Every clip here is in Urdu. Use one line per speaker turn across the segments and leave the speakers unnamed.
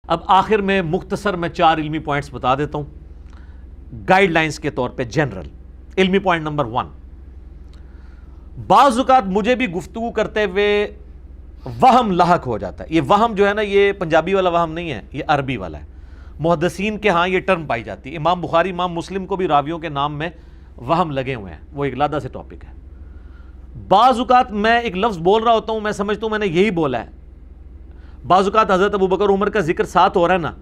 اب آخر میں مختصر میں 4 علمی پوائنٹس بتا دیتا ہوں گائیڈ لائنز کے طور پہ جنرل. علمی پوائنٹ نمبر 1، بعض اوقات مجھے بھی گفتگو کرتے ہوئے وہم لاحق ہو جاتا ہے. یہ وہم جو ہے نا، یہ پنجابی والا وہم نہیں ہے، یہ عربی والا ہے. محدثین کے ہاں یہ ٹرم پائی جاتی ہے. امام بخاری امام مسلم کو بھی راویوں کے نام میں وہم لگے ہوئے ہیں، وہ ایک علیحدہ سے ٹاپک ہے. بعض اوقات میں ایک لفظ بول رہا ہوتا ہوں، میں سمجھتا ہوں میں نے یہی بولا ہے. بعض اوقات حضرت ابوبکر عمر کا ذکر ساتھ ہو رہا ہے نا،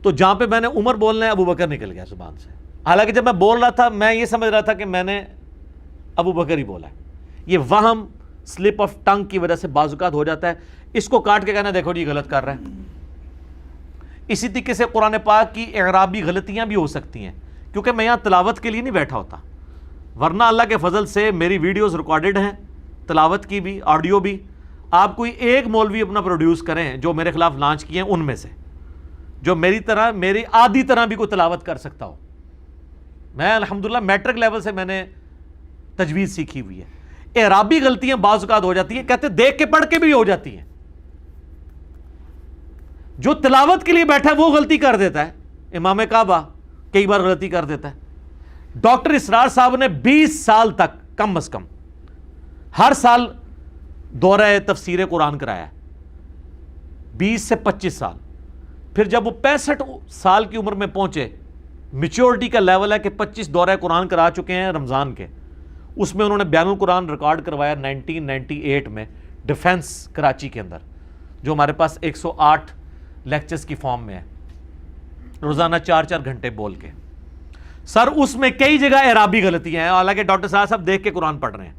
تو جہاں پہ میں نے عمر بولنا ہے ابوبکر نکل گیا زبان سے، حالانکہ جب میں بول رہا تھا میں یہ سمجھ رہا تھا کہ میں نے ابوبکر ہی بولا ہے. یہ وہم سلپ آف ٹنگ کی وجہ سے بعض اوقات ہو جاتا ہے. اس کو کاٹ کے کہنا دیکھو جی غلط کر رہا ہے. اسی طریقے سے قرآن پاک کی اعرابی غلطیاں بھی ہو سکتی ہیں، کیونکہ میں یہاں تلاوت کے لیے نہیں بیٹھا ہوتا، ورنہ اللہ کے فضل سے میری ویڈیوز ریکارڈڈ ہیں، تلاوت کی بھی، آڈیو بھی. آپ کوئی ایک مولوی اپنا پروڈیوس کریں جو میرے خلاف لانچ کیے ہیں ان میں سے، جو میری طرح میری آدھی طرح بھی کوئی تلاوت کر سکتا ہو. میں الحمدللہ میٹرک لیول سے میں نے تجوید سیکھی ہوئی ہے. اعرابی غلطیاں بعض اوقات ہو جاتی ہیں، کہتے دیکھ کے پڑھ کے بھی ہو جاتی ہیں. جو تلاوت کے لیے بیٹھا ہے وہ غلطی کر دیتا ہے. امام کعبہ کئی بار غلطی کر دیتا ہے. ڈاکٹر اسرار صاحب نے 20 سال تک کم از کم ہر سال دورہ تفسیر قرآن کرایا ہے، 20 سے 25 سال. پھر جب وہ 65 سال کی عمر میں پہنچے، میچورٹی کا لیول ہے کہ 25 دورہ قرآن کرا چکے ہیں رمضان کے. اس میں انہوں نے بیان القرآن ریکارڈ کروایا 1998 میں ڈیفنس کراچی کے اندر، جو ہمارے پاس 108 لیکچرز کی فارم میں ہے، روزانہ 4 گھنٹے بول کے. سر اس میں کئی جگہ اعرابی غلطیاں ہیں، حالانکہ ڈاکٹر صاحب دیکھ کے قرآن پڑھ رہے ہیں.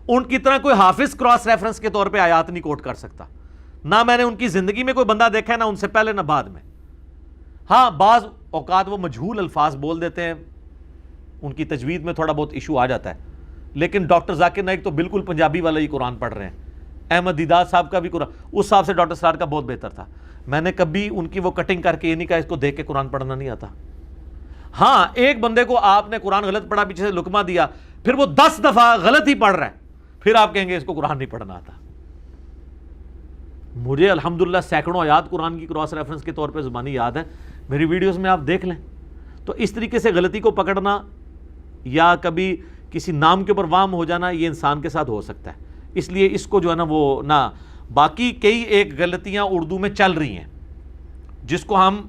ان کی طرح کوئی حافظ کراس ریفرنس کے طور پہ آیات نہیں کوٹ کر سکتا. نہ میں نے ان کی زندگی میں کوئی بندہ دیکھا ہے، نہ ان سے پہلے نہ بعد میں. ہاں بعض اوقات وہ مجہول الفاظ بول دیتے ہیں، ان کی تجوید میں تھوڑا بہت ایشو آ جاتا ہے. لیکن ڈاکٹر ذاکر نائک تو بالکل پنجابی والا ہی قرآن پڑھ رہے ہیں. احمد دیدار صاحب کا بھی قرآن اس صاحب سے ڈاکٹر سرار کا بہت بہتر تھا. میں نے کبھی ان کی وہ کٹنگ کر کے یہ نہیں کہا اس کو دیکھ کے قرآن پڑھنا نہیں آتا. ہاں ایک بندے کو آپ نے قرآن غلط پڑھا، پیچھے سے لقمہ دیا، پھر وہ 10 دفعہ غلط ہی پڑھ رہا ہے، پھر آپ کہیں گے اس کو قرآن نہیں پڑھنا آتا. مجھے الحمدللہ سینکڑوں آیات قرآن کی کراس ریفرنس کے طور پہ زبانی یاد ہے، میری ویڈیوز میں آپ دیکھ لیں. تو اس طریقے سے غلطی کو پکڑنا یا کبھی کسی نام کے اوپر وام ہو جانا، یہ انسان کے ساتھ ہو سکتا ہے. اس لیے اس کو جو ہے نا وہ نہ، باقی کئی ایک غلطیاں اردو میں چل رہی ہیں جس کو ہم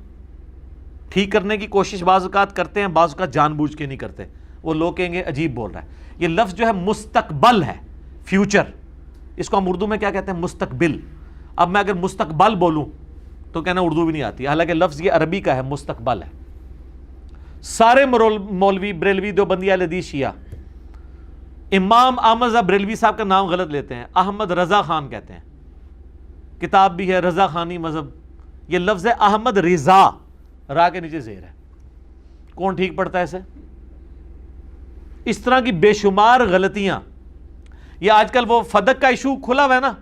ٹھیک کرنے کی کوشش بعض اوقات کرتے ہیں، بعض اوقات جان بوجھ کے نہیں کرتے. وہ لوگ کہیں گے عجیب بول رہا ہے. یہ لفظ جو ہے مستقبل ہے، فیوچر، اس کو ہم اردو میں کیا کہتے ہیں؟ مستقبل. اب میں اگر مستقبل بولوں تو کہنا اردو بھی نہیں آتی، حالانکہ لفظ یہ عربی کا ہے، مستقبل ہے. سارے مولوی بریلوی دیوبندی اہل حدیث شیعہ امام احمد رضا بریلوی صاحب کا نام غلط لیتے ہیں، احمد رضا خان کہتے ہیں. کتاب بھی ہے رضا خانی مذہب، یہ لفظ ہے احمد رضا، را کے نیچے زیر ہے. کون ٹھیک پڑتا ہے اسے؟ اس طرح کی بے شمار غلطیاں. یہ آج کل وہ فدق کا ایشو کھلا ہوا ہے نا،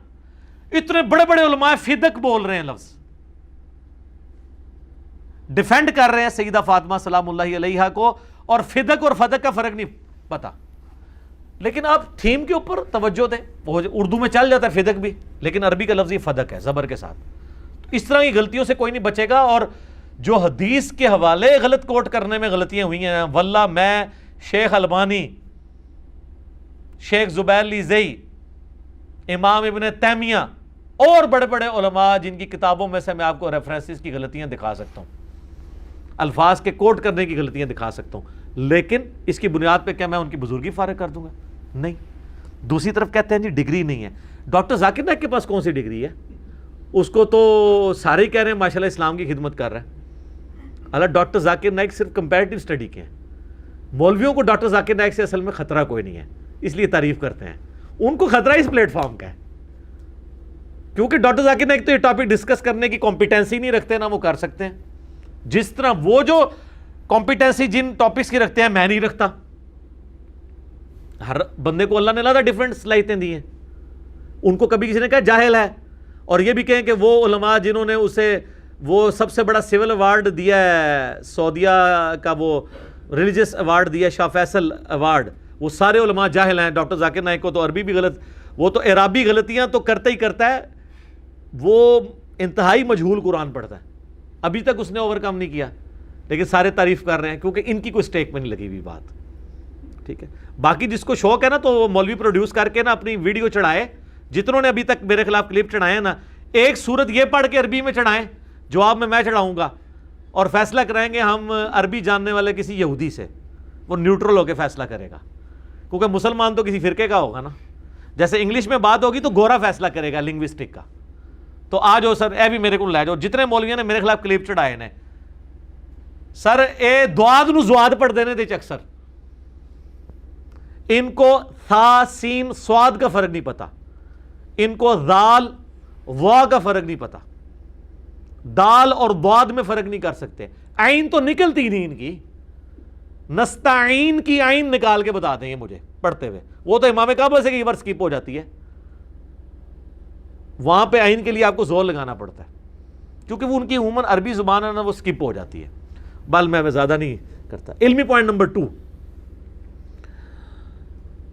اتنے بڑے بڑے علماء فدق بول رہے ہیں، لفظ ڈیفینڈ کر رہے ہیں سیدہ فاطمہ سلام اللہ علیہا کو، اور فدق اور فدق کا فرق نہیں پتا. لیکن آپ تھیم کے اوپر توجہ دیں. اردو میں چل جاتا ہے فدق بھی، لیکن عربی کا لفظ یہ فدق ہے زبر کے ساتھ. اس طرح کی غلطیوں سے کوئی نہیں بچے گا. اور جو حدیث کے حوالے غلط کوٹ کرنے میں غلطیاں ہوئی ہیں، واللہ میں، شیخ البانی، شیخ زبیر لیزئی، امام ابن تیمیہ اور بڑے بڑے علماء جن کی کتابوں میں سے میں آپ کو ریفرنسز کی غلطیاں دکھا سکتا ہوں، الفاظ کے کوٹ کرنے کی غلطیاں دکھا سکتا ہوں. لیکن اس کی بنیاد پہ کیا میں ان کی بزرگی فارغ کر دوں گا؟ نہیں. دوسری طرف کہتے ہیں جی ڈگری نہیں ہے. ڈاکٹر ذاکر نائک کے پاس کون سی ڈگری ہے؟ اس کو تو سارے ہی کہہ رہے ہیں ماشاءاللہ اسلام کی خدمت کر رہا ہے. اللہ ڈاکٹر ذاکر نائک صرف کمپیریٹیو اسٹڈی کے ہیں. مولویوں کو ڈاکٹر ذاکر نائک سے اصل میں خطرہ کوئی نہیں ہے، اس لیے تعریف کرتے ہیں. ان کو خطرہ اس پلیٹ فارم کا ہے، کیونکہ ڈاکٹر ذاکر نائک تو یہ ٹاپک ڈسکس کرنے کی کمپیٹنسی نہیں رکھتے، نہ وہ کر سکتے ہیں. جس طرح وہ جو کمپیٹنسی جن ٹاپکس کی رکھتے ہیں میں نہیں رکھتا. ہر بندے کو اللہ نے علیحدہ ڈیفرنٹ صلاحیتیں دی ہیں. ان کو کبھی کسی نے کہا جاہل ہے، اور یہ بھی کہیں کہ وہ علماء جنہوں نے اسے وہ سب سے بڑا سول ایوارڈ دیا ہے سعودیہ کا، وہ ریلیجس ایوارڈ دیا ہے، شاہ فیصل ایوارڈ، وہ سارے علماء جاہل ہیں. ڈاکٹر ذاکر نائک کو تو عربی بھی غلط، وہ تو اعرابی غلطیاں تو کرتا ہی کرتا ہے، وہ انتہائی مجہول قرآن پڑھتا ہے. ابھی تک اس نے اوور کم نہیں کیا، لیکن سارے تعریف کر رہے ہیں کیونکہ ان کی کوئی سٹیک میں نہیں لگی ہوئی بات. ٹھیک ہے، باقی جس کو شوق ہے نا تو وہ مولوی پروڈیوس کر کے نا اپنی ویڈیو چڑھائے، جتنوں نے ابھی تک میرے خلاف کلپ چڑھائے ہیں نا، ایک صورت یہ پڑھ کے عربی میں چڑھائیں، جواب میں چڑھاؤں گا، اور فیصلہ کرائیں گے ہم عربی جاننے والے کسی یہودی سے، وہ نیوٹرل ہو کے فیصلہ کرے گا، کیونکہ مسلمان تو کسی فرقے کا ہوگا نا. جیسے انگلش میں بات ہوگی تو گورا فیصلہ کرے گا لنگوسٹک کا. تو آ جاؤ سر، اے بھی میرے کو لے جاؤ، جتنے مولویوں نے میرے خلاف کلپ چڑھائے نے، سر اے دواد نو زواد پڑھ دینے دے اکثر، ان کو تھا سین سواد کا فرق نہیں پتا، ان کو ذال وا کا فرق نہیں پتا، دال اور ضاد میں فرق نہیں کر سکتے. عین تو نکلتی نہیں ان کی، نستعین کی عین نکال کے بتا دیں یہ مجھے پڑھتے ہوئے، وہ تو امام کعبہ سے کئی بار سکپ ہو جاتی ہے، وہاں پہ عین کے لیے آپ کو زور لگانا پڑتا ہے کیونکہ وہ ان کی عموماً عربی زبان ہے نا، وہ سکپ ہو جاتی ہے. بل میں زیادہ نہیں کرتا. علمی پوائنٹ نمبر 2،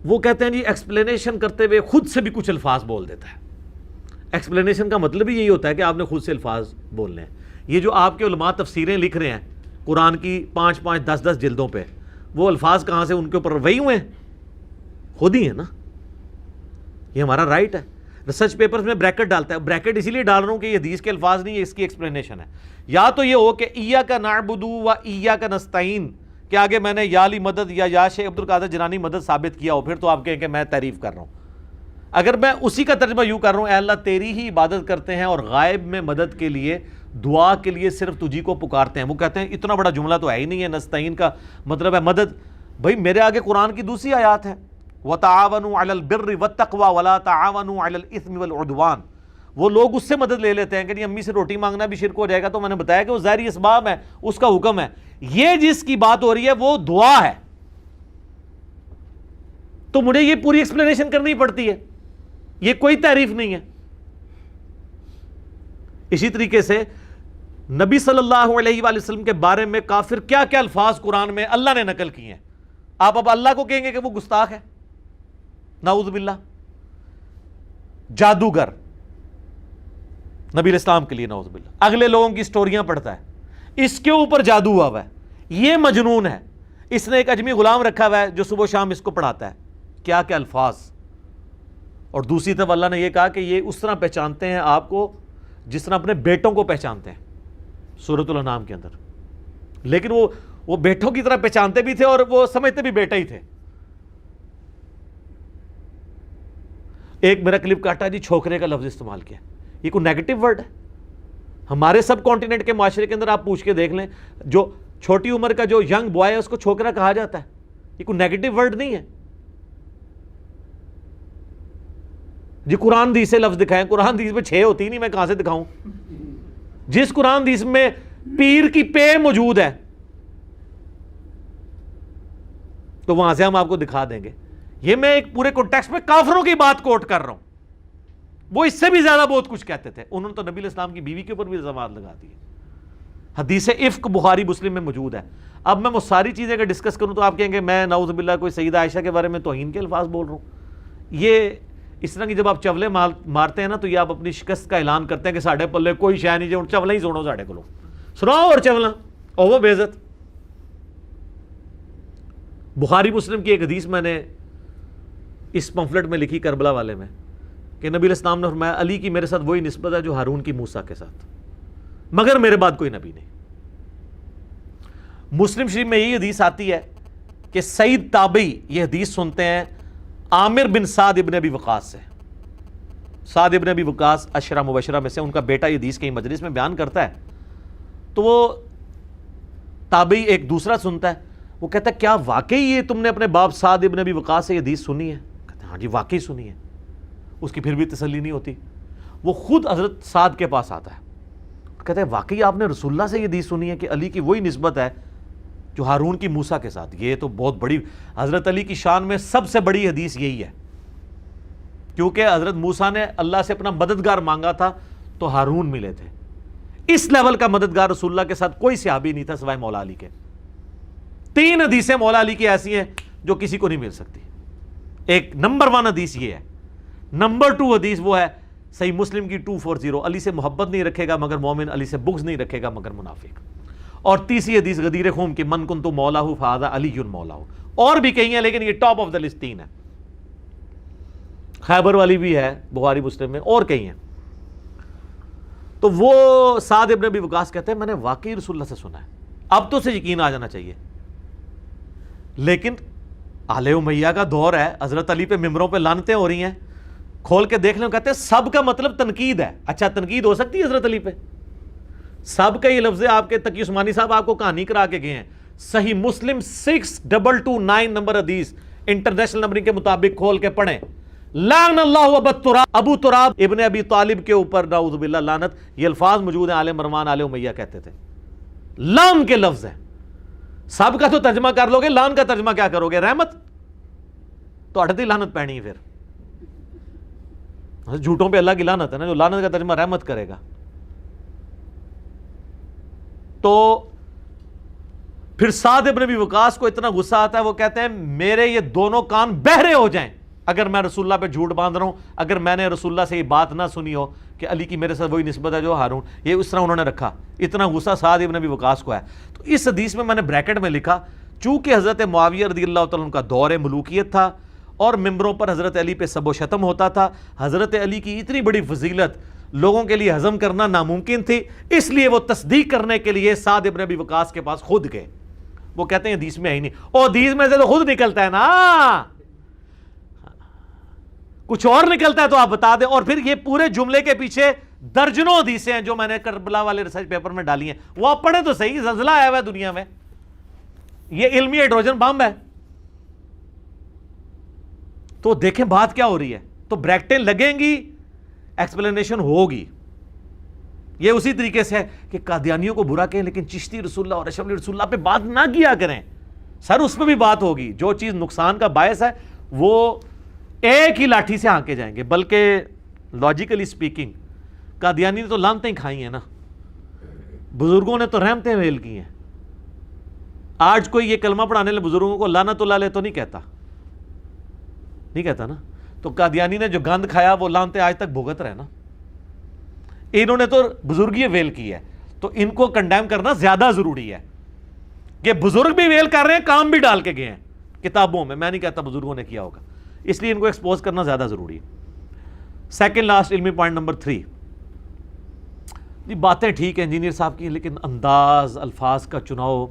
وہ کہتے ہیں جی ایکسپلینیشن کرتے ہوئے خود سے بھی کچھ الفاظ بول دیتا ہے. ایکسپلینیشن کا مطلب ہی یہی ہوتا ہے کہ آپ نے خود سے الفاظ بولنے ہیں. یہ جو آپ کے علماء تفسیریں لکھ رہے ہیں قرآن کی 5-5 10-10 جلدوں پہ، وہ الفاظ کہاں سے ان کے اوپر وہی ہوئے ہیں؟ خود ہی ہیں نا. یہ ہمارا رائٹ ہے. ریسرچ پیپرز میں بریکٹ ڈالتا ہے، بریکٹ اسی لیے ڈال رہا ہوں کہ یہ حدیث کے الفاظ نہیں، یہ اس کی ایکسپلینیشن ہے. یا تو یہ ہو کہ ایاک نعبد و ایاک نستعین کہ آگے میں نے یا علی مدد یا شیخ عبد القادر جیلانی مدد ثابت کیا ہو، پھر تو آپ کہیں کہ میں تعریف کر رہا ہوں. اگر میں اسی کا ترجمہ یوں کر رہا ہوں، اے اللہ تیری ہی عبادت کرتے ہیں اور غائب میں مدد کے لیے، دعا کے لیے صرف تجھی کو پکارتے ہیں. وہ کہتے ہیں اتنا بڑا جملہ تو ہے ہی نہیں ہے، نستعین کا مطلب ہے مدد. بھائی میرے آگے قرآن کی دوسری آیات ہے، وَتَعَاوَنُوا عَلَى الْبِرِّ وَالتَّقْوَى وَلَا تَعَاوَنُوا عَلَى الْإِثْمِ وَالْعُدْوَانِ. وہ لوگ اس سے مدد لے لیتے ہیں کہ امی سے روٹی مانگنا بھی شرک ہو جائے گا، تو میں نے بتایا کہ وہ ظاہری اسباب ہے، اس کا حکم ہے. یہ جس کی بات ہو رہی ہے وہ دعا ہے، تو مجھے یہ پوری ایکسپلینیشن کرنی پڑتی ہے، یہ کوئی تعریف نہیں ہے. اسی طریقے سے نبی صلی اللہ علیہ وآلہ وسلم کے بارے میں کافر کیا کیا الفاظ قرآن میں اللہ نے نقل کیے ہیں. آپ اب اللہ کو کہیں گے کہ وہ گستاخ ہے، نعوذ باللہ. جادوگر نبی الاسلام کے لیے نعوذ باللہ، اگلے لوگوں کی سٹوریاں پڑھتا ہے، اس کے اوپر جادو ہوا ہے، یہ مجنون ہے. اس نے ایک اجمی غلام رکھا ہوا ہے جو صبح و شام اس کو پڑھاتا ہے. کیا کیا الفاظ. اور دوسری طرف اللہ نے یہ کہا کہ یہ اس طرح پہچانتے ہیں آپ کو جس طرح اپنے بیٹوں کو پہچانتے ہیں سورۃ الانعام کے اندر. لیکن وہ بیٹوں کی طرح پہچانتے بھی تھے اور وہ سمجھتے بھی بیٹا ہی تھے. ایک میرا کلپ کاٹا جی، چھوکرے کا لفظ استعمال کیا. یہ کوئی نیگیٹو ورڈ ہے؟ ہمارے سب کانٹیننٹ کے معاشرے کے اندر آپ پوچھ کے دیکھ لیں، جو چھوٹی عمر کا جو ینگ بوائے ہے اس کو چھوکرا کہا جاتا ہے. یہ کوئی نیگیٹو ورڈ نہیں ہے جی. قرآن حدیث سے لفظ دکھائیں، قرآن حدیث میں 6 ہوتی نہیں، میں کہاں سے دکھاؤں؟ جس قرآن حدیث میں پیر کی پے موجود ہے تو وہاں سے ہم آپ کو دکھا دیں گے. یہ میں ایک پورے کانٹیکسٹ میں کافروں کی بات کوٹ کر رہا ہوں. وہ اس سے بھی زیادہ بہت کچھ کہتے تھے. انہوں نے تو نبی الاسلام کی بیوی کے اوپر بھی الزامات لگا دیے. حدیث افک بخاری مسلم میں موجود ہے. اب میں وہ ساری چیزیں اگر ڈسکس کروں تو آپ کہیں گے میں نعوذ باللہ کوئی سیدہ عائشہ کے بارے میں توہین کے الفاظ بول رہا ہوں. یہ اس طرح کی جب آپ چولے مارتے ہیں نا تو یہ آپ اپنی شکست کا اعلان کرتے ہیں کہ ساڑھے پلے کوئی شے نہیں جو چولے ہی سنو ساڑھے کو سناؤ اور چولنا اور وہ بے عزت. بخاری مسلم کی ایک حدیث میں نے اس پمفلٹ میں لکھی کربلا والے میں کہ نبی الاسلام نے فرمایا علی کی میرے ساتھ وہی نسبت ہے جو ہارون کی موسیٰ کے ساتھ، مگر میرے بعد کوئی نبی نہیں. مسلم شریف میں یہی حدیث آتی ہے کہ سعید تابعی یہ حدیث سنتے ہیں عامر بن سعد ابن ابی وقاص سے. سعد ابن ابی وقاص عشرہ مبشرہ میں سے، ان کا بیٹا یہ حدیث کہیں مجلس میں بیان کرتا ہے تو وہ تابعی ایک دوسرا سنتا ہے، وہ کہتا ہے کیا واقعی یہ تم نے اپنے باپ سعد ابن ابی وقاص سے یہ حدیث سنی ہے؟ کہتے ہیں ہاں جی واقعی سنی ہے. اس کی پھر بھی تسلی نہیں ہوتی. وہ خود حضرت سعد کے پاس آتا ہے، کہتا ہے واقعی آپ نے رسول اللہ سے یہ حدیث سنی ہے کہ علی کی وہی نسبت ہے جو ہارون کی موسیٰ کے ساتھ؟ یہ تو بہت بڑی، حضرت علی کی شان میں سب سے بڑی حدیث یہی ہے، کیونکہ حضرت موسیٰ نے اللہ سے اپنا مددگار مانگا تھا تو ہارون ملے تھے. اس لیول کا مددگار رسول اللہ کے ساتھ کوئی صحابی نہیں تھا سوائے مولا علی کے. 3 حدیثیں مولا علی کی ایسی ہیں جو کسی کو نہیں مل سکتی. ایک نمبر 1 حدیث یہ ہے. نمبر 2 حدیث وہ ہے صحیح مسلم کی 240 علی سے محبت نہیں رکھے گا مگر مومن، علی سے بغض نہیں رکھے گا مگر منافق. اور تیسری حدیث غدیر خم کی من کنت مولا فہذا علی مولا. اور بھی کئی ہیں لیکن یہ ٹاپ آف دا لسٹ 3 ہے. خیبر والی بھی ہے بخاری مسلم میں، اور کئی ہیں. تو وہ سعد ابن ابی وقاص کہتے ہیں میں نے واقعی رسول اللہ سے سنا ہے. اب تو اسے یقین آ جانا چاہیے. لیکن آل امیہ کا دور ہے، حضرت علی پہ ممبروں پہ لعنتیں ہو رہی ہیں، کھول کے دیکھ لیں. کہتے ہیں سب کا مطلب تنقید ہے. اچھا تنقید ہو سکتی ہے حضرت علی پہ؟ سب کا یہ لفظ ہے. آپ کے تقی عثمانی صاحب آپ کو کہانی کرا کے گئے ہیں. صحیح مسلم 6229 نمبر حدیث انٹرنیشنل نمبرنگ کے مطابق کھول کے پڑھیں. لعن اللہ ابو تراب ابن ابی طالب کے اوپر نعوذ باللہ لعنت. یہ الفاظ موجود ہیں. آل مروان آل امیہ کہتے تھے. لعن کے لفظ ہیں. سب کا تو ترجمہ کر لو گے، لعن کا ترجمہ کیا کرو گے؟ رحمت. تو اٹھتی لعنت پہنی ہے. پھر جھوٹوں پہ اللہ کی لعنت ہے نا. جو لعنت کا ترجمہ رحمت کرے گا. تو پھر سعد ابن ابی وقاص کو اتنا غصہ آتا ہے، وہ کہتے ہیں میرے یہ دونوں کان بہرے ہو جائیں اگر میں رسول اللہ پہ جھوٹ باندھ رہا ہوں، اگر میں نے رسول اللہ سے یہ بات نہ سنی ہو کہ علی کی میرے ساتھ وہی نسبت ہے جو ہارون. یہ اس طرح انہوں نے رکھا. اتنا غصہ سعد ابن ابی وقاص کو ہے. تو اس حدیث میں نے بریکٹ میں لکھا چونکہ حضرت معاویہ رضی اللہ تعالیٰ عنہ کا دور ملوکیت تھا اور ممبروں پر حضرت علی پہ سب و شتم ہوتا تھا. حضرت علی کی اتنی بڑی فضیلت لوگوں کے لیے ہضم کرنا ناممکن تھی، اس لیے وہ تصدیق کرنے کے لیے سعد ابن ابی وقاص کے پاس خود گئے. وہ کہتے ہیں حدیث میں ہے ہی نہیں. اور حدیث میں سے تو خود نکلتا ہے نا، کچھ اور نکلتا ہے تو آپ بتا دیں. اور پھر یہ پورے جملے کے پیچھے درجنوں حدیثیں ہیں جو میں نے کربلا والے ریسرچ پیپر میں ڈالی ہیں. وہ آپ پڑھیں تو صحیح. زلزلہ آیا ہوا ہے دنیا میں، یہ علمی ہائیڈروجن بم ہے. تو دیکھیں بات کیا ہو رہی ہے. تو بریکٹیں لگیں گی، ایکسپلینیشن ہوگی. یہ اسی طریقے سے ہے کہ قادیانیوں کو برا کہیں لیکن چشتی رسول اللہ اور اشرف رسول اللہ پہ بات نہ کیا کریں. سر اس پہ بھی بات ہوگی. جو چیز نقصان کا باعث ہے وہ ایک ہی لاٹھی سے ہانکے جائیں گے. بلکہ لاجیکلی سپیکنگ قادیانی نے تو لعنتیں کھائی ہیں نا، بزرگوں نے تو رحمتیں ویل کی ہیں. آج کوئی یہ کلمہ پڑھانے والے بزرگوں کو لعنت اللہ علیہ تو نہیں کہتا نا. تو قادیانی نے جو گند کھایا وہ لعنتیں آج تک بھگت رہے نا. انہوں نے تو بزرگی ویل کی ہے. تو ان کو کنڈیم کرنا زیادہ ضروری ہے کہ بزرگ بھی ویل کر رہے ہیں، کام بھی ڈال کے گئے ہیں کتابوں میں. میں نہیں کہتا بزرگوں نے کیا ہوگا، اس لیے ان کو ایکسپوز کرنا زیادہ ضروری ہے. سیکنڈ لاسٹ علمی پوائنٹ نمبر 3. باتیں ٹھیک ہیں انجینئر صاحب کی، لیکن انداز الفاظ کا چناؤ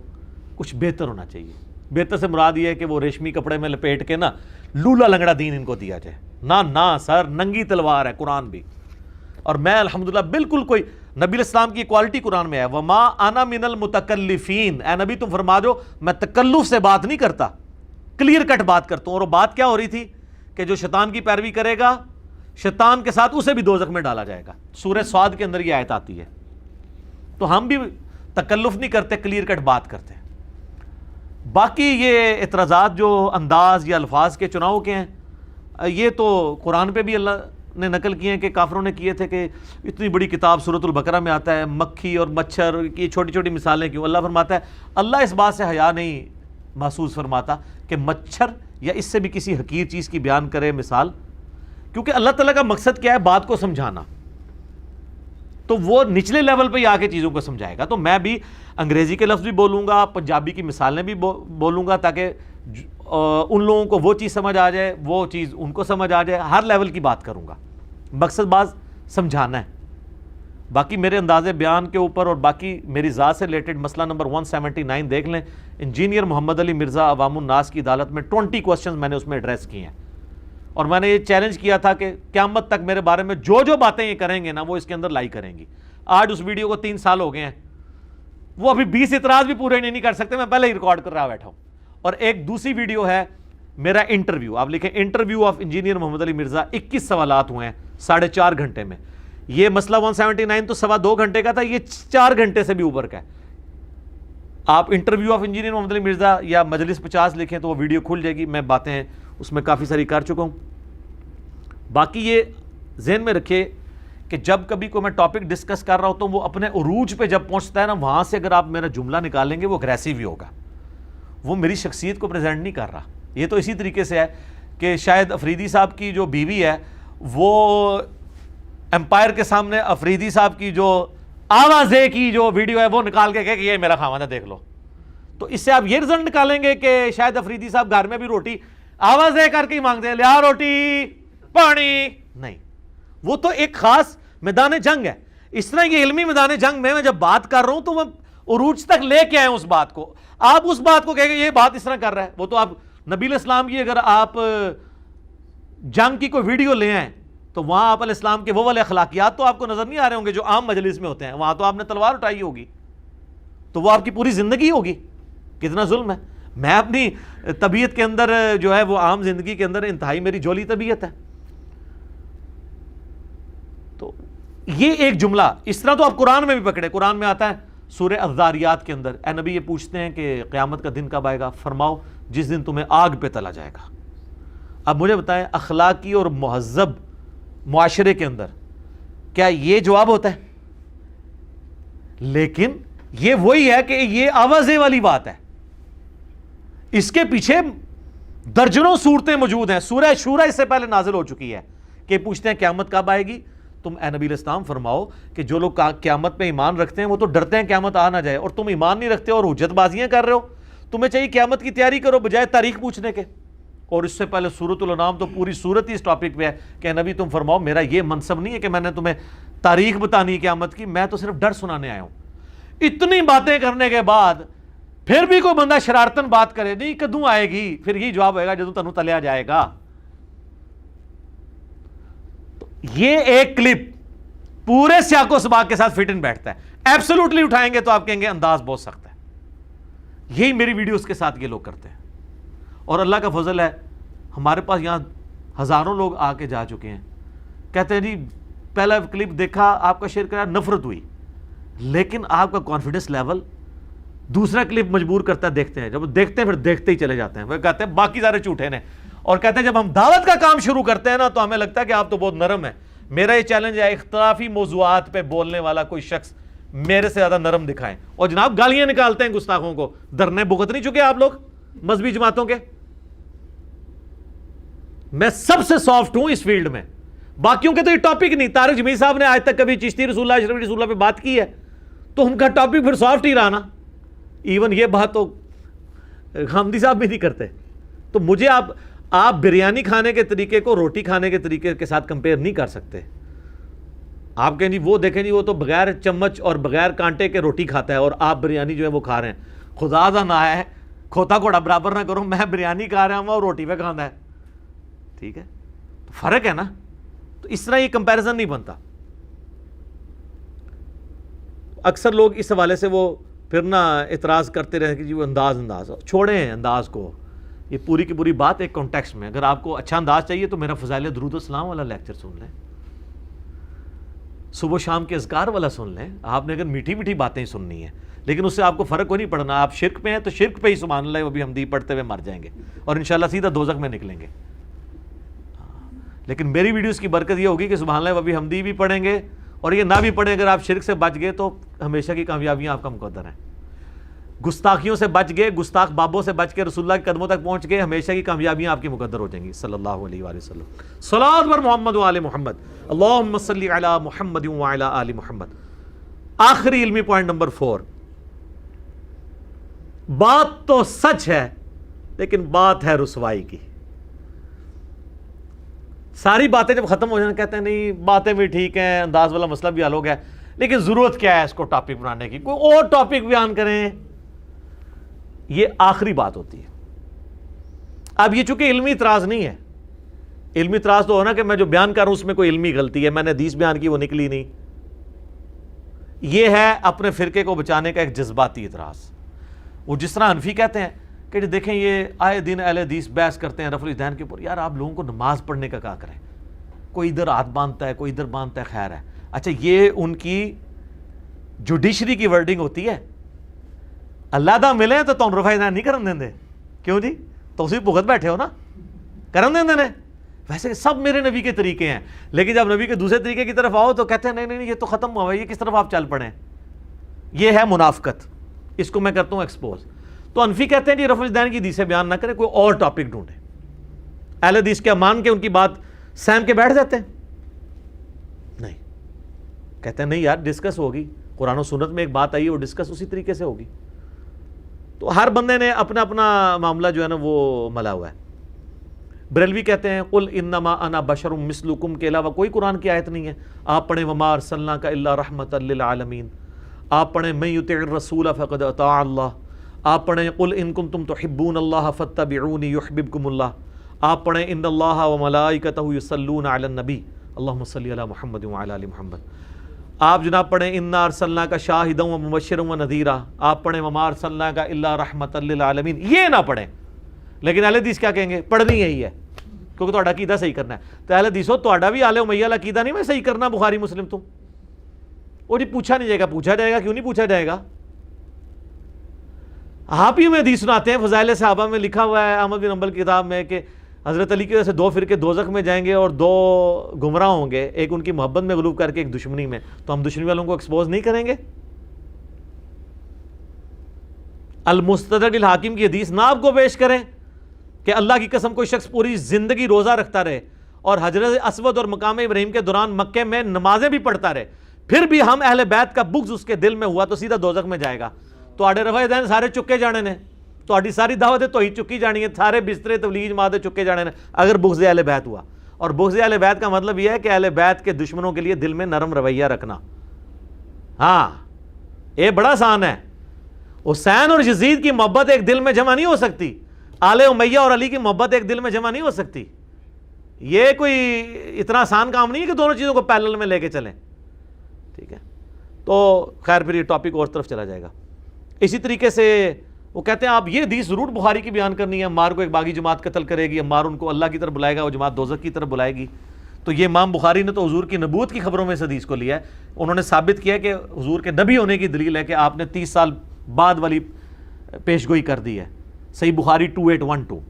کچھ بہتر ہونا چاہیے. بہتر سے مراد یہ ہے کہ وہ ریشمی کپڑے میں لپیٹ کے نا لولا لنگڑا دین ان کو دیا جائے. نہ سر، ننگی تلوار ہے قرآن بھی. اور میں الحمدللہ بالکل کوئی نبی علیہ السلام کی کوالٹی قرآن میں ہے. وما انا من المتکلفین. اے نبی تم فرما دو میں تکلف سے بات نہیں کرتا، کلیئر کٹ بات کرتا ہوں. اور وہ بات کیا ہو رہی تھی کہ جو شیطان کی پیروی کرے گا شیطان کے ساتھ اسے بھی دوزخ میں ڈالا جائے گا. سورہ صاد کے اندر یہ آیت آتی ہے. تو ہم بھی تکلف نہیں کرتے، کلیئر کٹ بات کرتے ہیں. باقی یہ اعتراضات جو انداز یا الفاظ کے چناؤ کے ہیں، یہ تو قرآن پہ بھی اللہ نے نقل کیے ہیں کہ کافروں نے کیے تھے کہ اتنی بڑی کتاب سورۃ البقرہ میں آتا ہے مکھی اور مچھر کی چھوٹی چھوٹی مثالیں کیوں. اللہ فرماتا ہے اللہ اس بات سے حیا نہیں محسوس فرماتا کہ مچھر یا اس سے بھی کسی حقیر چیز کی بیان کرے مثال، کیونکہ اللہ تعالیٰ کا مقصد کیا ہے؟ بات کو سمجھانا. تو وہ نچلے لیول پہ ہی آ کے چیزوں کو سمجھائے گا. تو میں بھی انگریزی کے لفظ بھی بولوں گا، پنجابی کی مثالیں بھی بولوں گا تاکہ ان لوگوں کو وہ چیز سمجھ آ جائے، وہ چیز ان کو سمجھ آ جائے. ہر لیول کی بات کروں گا. مقصد باز سمجھانا ہے. باقی میرے انداز بیان کے اوپر اور باقی میری ذات سے ریلیٹڈ مسئلہ نمبر 179 دیکھ لیں. انجینئر محمد علی مرزا عوام الناس کی عدالت میں 20 کوسچنز میں نے اس میں ایڈریس کیے ہیں. اور میں نے یہ چیلنج کیا تھا کہ قیامت تک میرے بارے میں جو باتیں یہ کریں گے نا وہ اس کے اندر لائی کریں گی. آج اس ویڈیو کو 3 سال ہو گئے ہیں، وہ ابھی 20 اعتراض بھی پورے نہیں کر سکتے. میں پہلے ہی ریکارڈ کر رہا بیٹھا ہوں. اور ایک دوسری ویڈیو ہے میرا انٹرویو، آپ لکھیں انٹرویو آف انجینئر محمد علی مرزا. 21 سوالات ہوئے ہیں 4.5 گھنٹے میں. یہ مسئلہ 179 تو 2.25 گھنٹے کا تھا، یہ 4 گھنٹے سے بھی اوپر کا ہے. آپ انٹرویو آف انجینئر محمد علی مرزا یا مجلس 50 لکھیں تو وہ ویڈیو کھل جائے گی. میں باتیں اس میں کافی ساری کر چکا ہوں. باقی یہ ذہن میں رکھے کہ جب کبھی کوئی میں ٹاپک ڈسکس کر رہا ہوں تو وہ اپنے عروج پہ جب پہنچتا ہے نا، وہاں سے اگر آپ میرا جملہ نکالیں گے وہ اگریسو ہی ہوگا، وہ میری شخصیت کو پریزنٹ نہیں کر رہا. یہ تو اسی طریقے سے ہے کہ شاید افریدی صاحب کی جو بیوی ہے وہ امپائر کے سامنے افریدی صاحب کی جو آوازے کی جو ویڈیو ہے وہ نکال کے کہے کہ یہ میرا خاوند ہے دیکھ لو، تو اس سے آپ یہ رزلٹ نکالیں گے کہ شاید افریدی صاحب گھر میں بھی روٹی آوازے کر کے ہی مانگتے ہیں، لیا روٹی پانی، نہیں، وہ تو ایک خاص میدان جنگ ہے. اس طرح یہ علمی میدان جنگ میں جب بات کر رہا ہوں تو میں عروج تک لے کے آئے اس بات کو. آپ اس بات کو کہیں گے یہ بات اس طرح کر رہا ہے، وہ تو آپ نبی علیہ السلام کی اگر آپ جنگ کی کوئی ویڈیو لے آئیں تو وہاں آپ علیہ السلام کے وہ والے اخلاقیات تو آپ کو نظر نہیں آ رہے ہوں گے جو عام مجلس میں ہوتے ہیں. وہاں تو آپ نے تلوار اٹھائی ہوگی، تو وہ آپ کی پوری زندگی ہوگی. کتنا ظلم ہے. میں اپنی طبیعت کے اندر جو ہے وہ عام زندگی کے اندر انتہائی میری جولی طبیعت ہے. تو یہ ایک جملہ اس طرح تو آپ قرآن میں بھی پکڑے. قرآن میں آتا ہے سورہ الذاریات کے اندر، اے نبی یہ پوچھتے ہیں کہ قیامت کا دن کب آئے گا، فرماؤ جس دن تمہیں آگ پہ تلا جائے گا. اب مجھے بتائیں اخلاقی اور مہذب معاشرے کے اندر کیا یہ جواب ہوتا ہے؟ لیکن یہ وہی ہے کہ یہ آوازے والی بات ہے. اس کے پیچھے درجنوں صورتیں موجود ہیں. سورہ شورا اس سے پہلے نازل ہو چکی ہے کہ پوچھتے ہیں قیامت کب آئے گی. تم اے نبی علیہ السلام فرماؤ کہ جو لوگ قیامت پہ ایمان رکھتے ہیں وہ تو ڈرتے ہیں قیامت آ نہ جائے، اور تم ایمان نہیں رکھتے اور حجت بازیاں کر رہے ہو. تمہیں چاہیے قیامت کی تیاری کرو بجائے تاریخ پوچھنے کے. اور اس سے پہلے سورۃ الانعام تو پوری سورت ہی اس ٹاپک پہ ہے کہ نبی تم فرماؤ میرا یہ منصب نہیں ہے کہ میں نے تمہیں تاریخ بتانی ہے قیامت کی، میں تو صرف ڈر سنانے آیا ہوں. اتنی باتیں کرنے کے بعد پھر بھی کوئی بندہ شرارتن بات کرے نہیں کدوں آئے گی، پھر یہی جواب ہوئے گا جدوں تنوں تلیا جائے گا. یہ ایک کلپ پورے سیاق و سباق کے ساتھ فٹ ان بیٹھتا ہے. ایبسولوٹلی اٹھائیں گے تو آپ کہیں گے انداز بہت سخت ہے. یہی میری ویڈیوز کے ساتھ یہ لوگ کرتے ہیں. اور اللہ کا فضل ہے ہمارے پاس یہاں ہزاروں لوگ آ کے جا چکے ہیں. کہتے ہیں جی پہلا کلپ دیکھا آپ کا شیئر کرا نفرت ہوئی، لیکن آپ کا کانفیڈنس لیول دوسرا کلپ مجبور کرتا ہے دیکھتے ہیں. جب دیکھتے ہیں پھر دیکھتے ہی چلے جاتے ہیں. وہ کہتے ہیں باقی سارے جھوٹے نے. اور کہتے ہیں جب ہم دعوت کا کام شروع کرتے ہیں نا تو ہمیں لگتا ہے کہ آپ تو بہت نرم ہیں. میرا یہ چیلنج ہے اختلافی موضوعات پہ بولنے والا کوئی شخص میرے سے زیادہ نرم دکھائیں. اور جناب گالیاں نکالتے ہیں گستاخوں کو. دھرنے بھگت نہیں چکے آپ لوگ مذہبی جماعتوں کے؟ میں سب سے سافٹ ہوں اس فیلڈ میں. باقیوں کے تو یہ ٹاپک نہیں. طارق جمیل صاحب نے آج تک کبھی چشتی رسول اللہ شرف رسول اللہ پہ بات کی ہے تو ان کا ٹاپک پھر سافٹ ہی رہا نا. ایون یہ بات تو حمدی صاحب بھی نہیں کرتے. تو مجھے آپ بریانی کھانے کے طریقے کو روٹی کھانے کے طریقے کے ساتھ کمپیئر نہیں کر سکتے. آپ کہیں جی وہ دیکھیں جی وہ تو بغیر چمچ اور بغیر کانٹے کے روٹی کھاتا ہے اور آپ بریانی جو ہے وہ کھا رہے ہیں. خدا دا نہ ہے کھوتا گھوڑا برابر نہ کرو. میں بریانی کھا رہا ہوں اور روٹی پہ کھانا ہے. ٹھیک ہے تو فرق ہے نا. تو اس طرح یہ کمپیریزن نہیں بنتا. اکثر لوگ اس حوالے سے وہ پھر نہ اعتراض کرتے رہے کہ جی وہ انداز چھوڑیں انداز کو. یہ پوری کی پوری بات ایک کانٹیکسٹ میں. اگر آپ کو اچھا انداز چاہیے تو میرا فضائل درود و سلام والا لیکچر سن لیں, صبح شام کے اذکار والا سن لیں. آپ نے اگر میٹھی میٹھی باتیں سننی ہیں لیکن اس سے آپ کو فرق کوئی نہیں پڑنا. آپ شرک پہ ہیں تو شرک پہ ہی سبحان اللہ وہ بھی حمدی پڑھتے ہوئے مر جائیں گے اور انشاءاللہ سیدھا دوزخ میں نکلیں گے. لیکن میری ویڈیوز کی برکت یہ ہوگی کہ سبحان اللہ وہ بھی حمدی بھی پڑھیں گے اور یہ نہ بھی پڑھیں. اگر آپ شرک سے بچ گئے تو ہمیشہ کی کامیابیاں آپ کا مقدر ہیں. گستاخیوں سے بچ گئے, گستاخ بابوں سے بچ کے رسول اللہ کے قدموں تک پہنچ گئے, ہمیشہ کی کامیابیاں آپ کی مقدر ہو جائیں گی. صلی اللہ علیہ وآلہ وسلم. صلوات بر محمد و آل محمد. اللہم صلی علی محمد و علی آل محمد. آخری علمی پوائنٹ نمبر 4. بات تو سچ ہے لیکن بات ہے رسوائی کی. ساری باتیں جب ختم ہو جائیں کہتے ہیں نہیں باتیں بھی ٹھیک ہیں, انداز والا مسئلہ بھی حل ہو گیا, لیکن ضرورت کیا ہے اس کو ٹاپک بنانے کی, کوئی اور ٹاپک بیان کریں. یہ آخری بات ہوتی ہے. اب یہ چونکہ علمی اعتراض نہیں ہے, علمی اعتراض تو ہونا کہ میں جو بیان کر رہا ہوں اس میں کوئی علمی غلطی ہے, میں نے حدیث بیان کی وہ نکلی نہیں. یہ ہے اپنے فرقے کو بچانے کا ایک جذباتی اعتراض. وہ جس طرح حنفی کہتے ہیں کہ دیکھیں یہ آئے دن اہل حدیث بحث کرتے ہیں رفع الیدین کے اوپر, یار آپ لوگوں کو نماز پڑھنے کا کیا کریں, کوئی ادھر ہاتھ باندھتا ہے کوئی ادھر باندھتا ہے, خیر ہے. اچھا یہ ان کی جوڈیشری کی ورڈنگ ہوتی ہے, اللہ دا ملے تو تم رفع الیدین نہیں کرن دیں دے, کیوں جی تو اسی بھگت بیٹھے ہو نا, کرن دیں دے. ویسے سب میرے نبی کے طریقے ہیں, لیکن جب نبی کے دوسرے طریقے کی طرف آؤ تو کہتے ہیں نہیں نہیں یہ تو ختم ہوا, یہ کس طرف آپ چل پڑیں. یہ ہے منافقت, اس کو میں کرتا ہوں ایکسپوز. تو انفی کہتے ہیں جی رفع الیدین کی حدیثیں بیان نہ کریں, کوئی اور ٹاپک ڈھونڈیں. اہل حدیث کیا مان کے ان کی بات سہم کے بیٹھ جاتے ہیں؟ نہیں. کہتے ہیں نہیں یار ڈسکس ہوگی, قرآن و سنت میں ایک بات آئی ہے وہ ڈسکس اسی طریقے سے ہوگی. تو ہر بندے نے اپنا اپنا معاملہ جو ہے نا وہ ملا ہوا ہے. بریلوی کہتے ہیں قل انما انا بشر مثلکم کے علاوہ کوئی قرآن کی آیت نہیں ہے. آپ پڑھیں وما ارسلناک الا رحمۃ للعالمین, آپ پڑھیں من یطع الرسول فقد اطاع اللہ, آپ پڑھیں قل ان کنتم تحبون اللہ فاتبعونی یحببکم اللہ, آپ پڑھیں ان اللہ وملائکتہ یصلون علی النبی اللہم صلی علی محمد وعلی آل محمد, آپ جناب پڑھیں انا ارسلناک شاہدا ومبشرا ونذیرا, آپ پڑھیں وما ارسلناک الا رحمۃ للعالمین. یہ نہ پڑھیں, لیکن اہل حدیث کیا کہیں گے, پڑھنی یہی ہے کیونکہ تہاڈا عقیدہ صحیح کرنا ہے. تو اہل حدیثو تہاڈا بھی آل امیہ والا عقیدہ نہیں میں صحیح کرنا بخاری مسلم تو, وہ جی پوچھا نہیں جائے گا. پوچھا جائے گا, کیوں نہیں پوچھا جائے گا؟ آپ ہی میں حدیث سناتے ہیں, فضائل صحابہ میں لکھا ہوا ہے احمد بن حنبل کی کتاب میں کہ حضرت علی کی وجہ سے 2 فرقے دوزخ میں جائیں گے اور 2 گمراہ ہوں گے, ایک ان کی محبت میں غلوب کر کے ایک دشمنی میں. تو ہم دشمنی والوں کو ایکسپوز نہیں کریں گے؟ المستدرک الحاکم کی حدیث نہ آپ کو پیش کریں کہ اللہ کی قسم کوئی شخص پوری زندگی روزہ رکھتا رہے اور حجر اسود اور مقام ابراہیم کے دوران مکے میں نمازیں بھی پڑھتا رہے, پھر بھی ہم اہل بیت کا بغض اس کے دل میں ہوا تو سیدھا دوزخ میں جائے گا. تو آڑے رفع دین سارے چکے جانے نے, تو آڑی ساری دعوتیں تو ہی چکی جانی ہے, سارے بسترے تبلیغ جماعتیں چکے جانے نے اگر بغض اہل بیت ہوا. اور بغض اہل بیت کا مطلب یہ ہے کہ اہل بیت کے دشمنوں کے لیے دل میں نرم رویہ رکھنا. ہاں یہ بڑا آسان ہے. حسین اور یزید کی محبت ایک دل میں جمع نہیں ہو سکتی, آل امیہ اور علی کی محبت ایک دل میں جمع نہیں ہو سکتی. یہ کوئی اتنا آسان کام نہیں ہے کہ دونوں چیزوں کو پیرلل میں لے کے چلیں. ٹھیک ہے, تو خیر پھر یہ ٹاپک اور طرف چلا جائے گا. اسی طریقے سے وہ کہتے ہیں آپ یہ حدیث ضرور بخاری کی بیان کرنی ہے, عمار کو ایک باغی جماعت قتل کرے گی, عمار ان کو اللہ کی طرف بلائے گا, وہ جماعت دوزخ کی طرف بلائے گی. تو یہ امام بخاری نے تو حضور کی نبوت کی خبروں میں اس حدیث کو لیا ہے. انہوں نے ثابت کیا کہ حضور کے نبی ہونے کی دلیل ہے کہ آپ نے 30 سال بعد والی پیشگوئی کر دی ہے. صحیح بخاری 2812.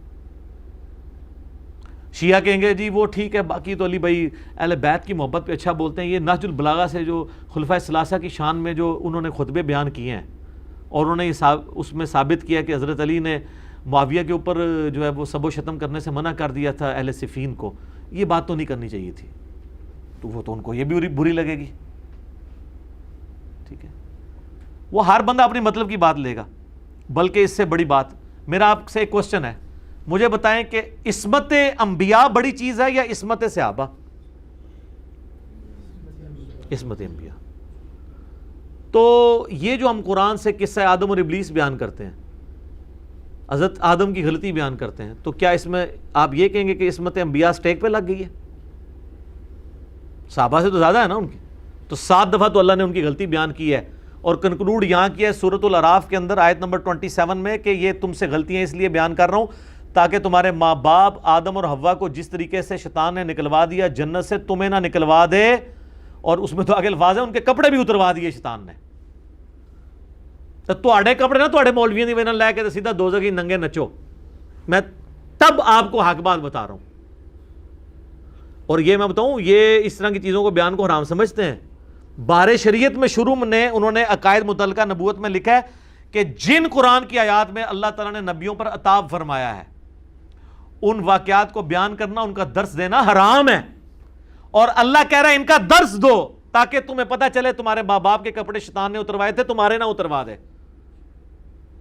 شیعہ کہیں گے جی وہ ٹھیک ہے, باقی تو علی بھائی اہل بیت کی محبت پہ اچھا بولتے ہیں. یہ نہج البلاغہ سے جو خلفۂ ثلاثہ کی شان میں جو انہوں نے خطبے بیان کیے ہیں اور انہوں نے اس میں ثابت کیا کہ حضرت علی نے معاویہ کے اوپر جو ہے وہ سب و شتم کرنے سے منع کر دیا تھا اہل صفین کو, یہ بات تو نہیں کرنی چاہیے تھی. تو وہ تو ان کو یہ بھی بری لگے گی. ٹھیک ہے, وہ ہر بندہ اپنی مطلب کی بات لے گا. بلکہ اس سے بڑی بات, میرا آپ سے ایک کوسچن ہے, مجھے بتائیں کہ عصمت انبیاء بڑی چیز ہے یا عصمت صحابہ؟ عصمت انبیاء. تو یہ جو ہم قرآن سے قصہ آدم اور ابلیس بیان کرتے ہیں, حضرت آدم کی غلطی بیان کرتے ہیں, تو کیا اس میں آپ یہ کہیں گے کہ عصمت انبیاء سٹیک پہ لگ گئی ہے؟ صحابہ سے تو زیادہ ہے نا ان کی. تو 7 دفعہ تو اللہ نے ان کی غلطی بیان کی ہے اور کنکلوڈ یہاں کیا ہے سورۃ الاعراف کے اندر آیت نمبر 27 میں کہ یہ تم سے غلطیاں اس لیے بیان کر رہا ہوں تاکہ تمہارے ماں باپ آدم اور حوا کو جس طریقے سے شیطان نے نکلوا دیا جنت سے, تمہیں نہ نکلوا دے. اور اس میں تو آگے الفاظ ہیں ان کے کپڑے بھی اتروا دیے شیطان نے. تو آڑے کپڑے نہ تو مولویوں دی وجہ لے کے سیدھا دوزخ ہی ننگے نچو. میں تب آپ کو حق بات بتا رہا ہوں. اور یہ میں بتاؤں, یہ اس طرح کی چیزوں کو بیان کو حرام سمجھتے ہیں. بار شریعت میں شروع میں انہوں نے عقائد متعلقہ نبوت میں لکھا ہے کہ جن قرآن کی آیات میں اللہ تعالیٰ نے نبیوں پر عطاب فرمایا ہے ان واقعات کو بیان کرنا, ان کا درس دینا حرام ہے. اور اللہ کہہ رہا ہے ان کا درس دو تاکہ تمہیں پتہ چلے تمہارے ماں باپ کے کپڑے شیطان نے اتروائے تھے, تمہارے نہ اتروا دے.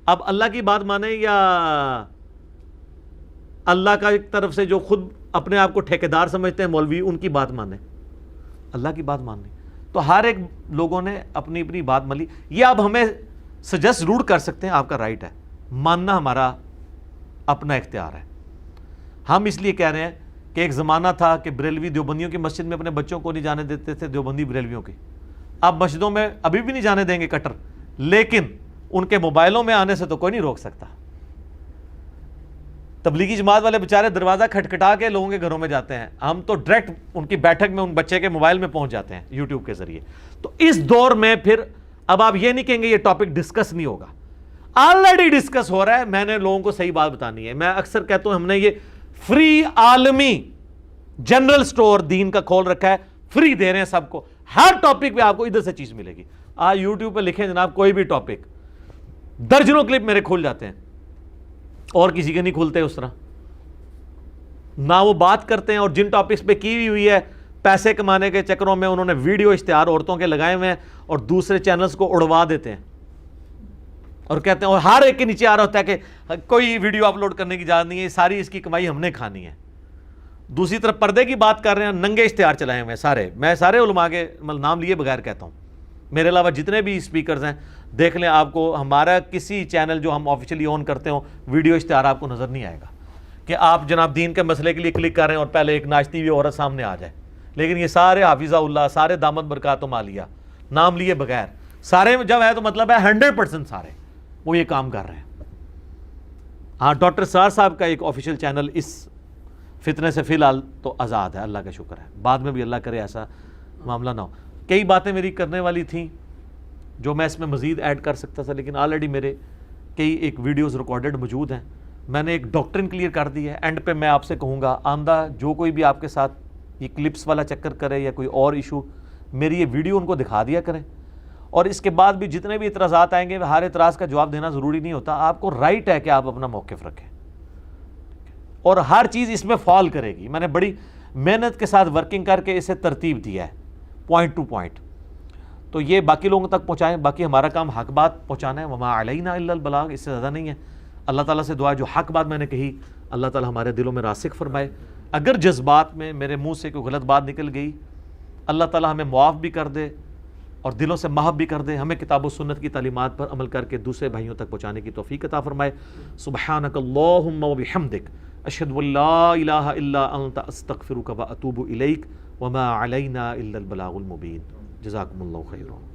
اب اللہ کی بات مانیں یا اللہ کا ایک طرف سے جو خود اپنے آپ کو ٹھیکیدار سمجھتے ہیں مولوی, ان کی بات مانیں, اللہ کی بات مانیں. تو ہر ایک لوگوں نے اپنی اپنی بات مان لی. یہ آپ ہمیں سجیسٹ ضرور کر سکتے ہیں, آپ کا رائٹ ہے, ماننا ہمارا اپنا اختیار ہے. ہم اس لیے کہہ رہے ہیں کہ ایک زمانہ تھا کہ بریلوی دیوبندیوں کی مسجد میں اپنے بچوں کو نہیں جانے دیتے تھے, دیوبندی بریلویوں کی. اب مسجدوں میں ابھی بھی نہیں جانے دیں گے کٹر, لیکن ان کے موبائلوں میں آنے سے تو کوئی نہیں روک سکتا. تبلیغی جماعت والے بیچارے دروازہ کھٹکھٹا کے لوگوں کے گھروں میں جاتے ہیں, ہم تو ڈائریکٹ ان کی بیٹھک میں ان بچے کے موبائل میں پہنچ جاتے ہیں یوٹیوب کے ذریعے. تو اس دور میں پھر اب آپ یہ نہیں کہیں گے یہ ٹاپک ڈسکس نہیں ہوگا, آلریڈی ڈسکس ہو رہا ہے. میں نے لوگوں کو صحیح بات بتانی ہے. میں اکثر کہتا ہوں ہم نے یہ فری عالمی جنرل سٹور دین کا کھول رکھا ہے, فری دے رہے ہیں سب کو, ہر ٹاپک پہ آپ کو ادھر سے چیز ملے گی. آج یوٹیوب پہ لکھیں جناب کوئی بھی ٹاپک, درجنوں کلپ میرے کھل جاتے ہیں اور کسی کے نہیں کھلتے اس طرح. نہ وہ بات کرتے ہیں, اور جن ٹاپکس پہ کی ہوئی ہے پیسے کمانے کے چکروں میں انہوں نے ویڈیو اشتہار عورتوں کے لگائے ہوئے ہیں اور دوسرے چینلز کو اڑوا دیتے ہیں اور کہتے ہیں، اور ہر ایک کے نیچے آ رہا ہوتا ہے کہ کوئی ویڈیو اپلوڈ کرنے کی اجازت نہیں ہے، ساری اس کی کمائی ہم نے کھانی ہے۔ دوسری طرف پردے کی بات کر رہے ہیں، ننگے اشتہار چلائے ہوئے ہیں سارے، میں سارے علماء کے نام لیے بغیر کہتا ہوں، میرے علاوہ جتنے بھی اسپیکرز ہیں دیکھ لیں، آپ کو ہمارا کسی چینل جو ہم آفیشلی اون کرتے ہوں ویڈیو اشتہار آپ کو نظر نہیں آئے گا کہ آپ جناب دین کے مسئلے کے لیے کلک کر رہے ہیں اور پہلے ایک ناچتی ہوئی عورت سامنے آ جائے، لیکن یہ سارے حافظہ اللہ، سارے دامت برکاتہم عالیہ نام لیے بغیر، سارے جب ہے تو مطلب ہے 100% سارے وہ یہ کام کر رہے ہیں۔ ہاں ڈاکٹر اسرار صاحب کا ایک آفیشیل چینل اس فتنے سے فی الحال تو آزاد ہے، اللہ کا شکر ہے، بعد میں بھی اللہ کرے ایسا معاملہ نہ ہو۔ کئی باتیں میری کرنے والی تھیں جو میں اس میں مزید ایڈ کر سکتا تھا، لیکن آلریڈی میرے کئی ایک ویڈیوز ریکارڈڈ موجود ہیں، میں نے ایک ڈاکٹرن کلیئر کر دی ہے۔ اینڈ پہ میں آپ سے کہوں گا آندہ جو کوئی بھی آپ کے ساتھ یہ کلپس والا چکر کرے یا کوئی اور ایشو، میری یہ ویڈیو ان کو دکھا دیا کریں، اور اس کے بعد بھی جتنے بھی اعتراضات آئیں گے ہر اعتراض کا جواب دینا ضروری نہیں ہوتا، آپ کو رائٹ ہے کہ آپ اپنا موقف رکھیں، اور ہر چیز اس میں فال کرے گی۔ میں نے بڑی محنت کے ساتھ ورکنگ کر کے اسے ترتیب دیا ہے پوائنٹ ٹو پوائنٹ، تو یہ باقی لوگوں تک پہنچائیں۔ باقی ہمارا کام حق بات پہنچانا ہے، وما علینا الا البلاغ، اس سے زیادہ نہیں ہے۔ اللہ تعالیٰ سے دعا ہے جو حق بات میں نے کہی اللہ تعالیٰ ہمارے دلوں میں راسخ فرمائے، اگر جذبات میں میرے منہ سے کوئی غلط بات نکل گئی اللہ تعالیٰ ہمیں معاف بھی کر دے اور دلوں سے محب بھی کر دے، ہمیں کتاب و سنت کی تعلیمات پر عمل کر کے دوسرے بھائیوں تک پہنچانے کی توفیق عطا فرمائے۔ سبحانک اللہم و بحمدک، اشہد ان لا الہ الا انت، استغفرک و اتوب الیک، وما علینا الا البلاغ المبین۔ جزاکم اللہ خیرا۔